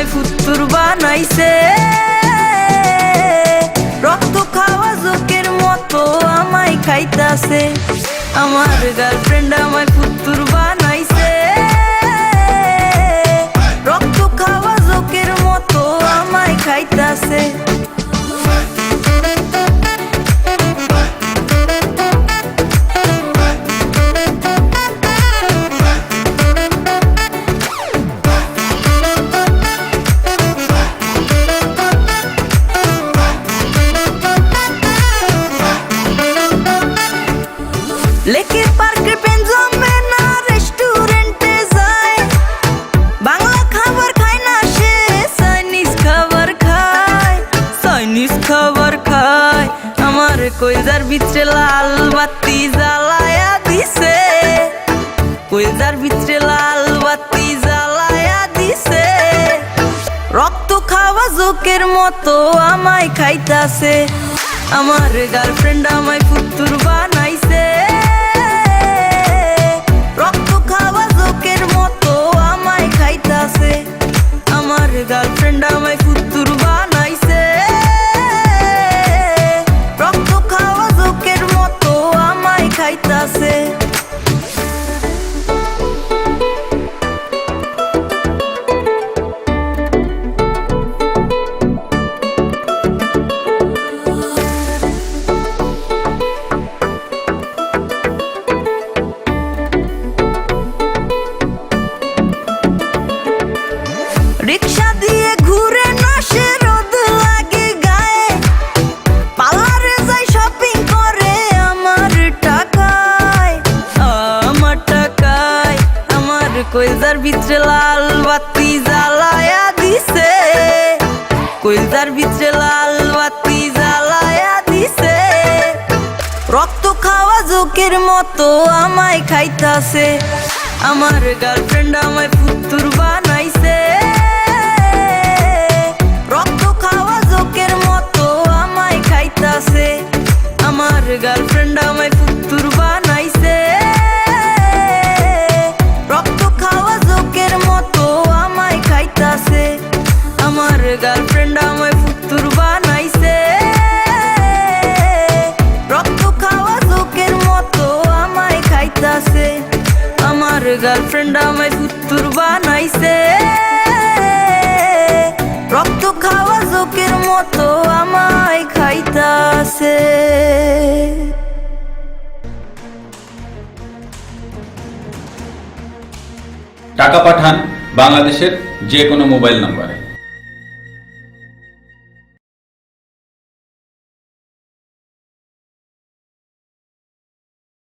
আমায় ফুতুর বানাইছে। রক্ত খাওয়া জোকের মতো আমায় খাইতাছে। আমার গার্লফ্রেন্ড আমায় ফুতুর বানাইছে। রক্ত খাওয়া জোকের মতো আমায় খাইতাছে। লেকের পার্কের পেনজমে না রেস্টুরেন্টে যায়। বাংলা খাবার খায় না সে চাইনিজ খাবার খায়। চাইনিজ খাবার খায়। আমার কইজার ভিতরে লাল বাতি জ্বালায়া দিছে। কইজার ভিতরে লাল বাতি জ্বালায়া দিছে। রক্ত খাওয়া জোকের মতো আমায় খাইতাছে। আমার গার্লফ্রেন্ড আমায় ফুতুর বানাইছে। রক্ত খাওয়া জোকের মতো আমায় খাইতাছে। আমার গার্লফ্রেন্ড আমায় ফুতুর বানাইছে। রক্ত খাওয়া জোকের মতো আমায় খাইতাছে। রিক্সা দিয়ে ঘুরে না সে রোদ লাগে গায়ে। পার্লারে যাই শপিং করে আমার টাকায়। আমার টাকায়। আমার কইজার ভিতরে লাল বাতি জ্বালায়া দিছে। কইজার ভিতরে লাল বাতি জ্বালায়া দিছে। রক্ত খাওয়া জোকের মতো আমায় খাইতাছে। আমার গার্লফ্রেন্ড আমায় ফুতুর বানাইছে। রক্ত খাওয়া জোকের মতো আমায় খাইতাছে। আমার গার্লফ্রেন্ড আমায় ফুতুর বানাইছে। রক্ত খাওয়া জোকের মতো আমায় খাইতাছে। আমার গার্লফ্রেন্ড আমায় ফুতুর বানাইছে। রক্ত খাওয়া জোকের মতো আমায় খাইতাছে। আমার গার্লফ্রেন্ড আমায় ফুতুর বানাইছে। রক্ত খাওয়া জোকের মতো আমায় খাইতাছে। টাকা পাঠান বাংলাদেশের যে কোনো মোবাইল নম্বরে।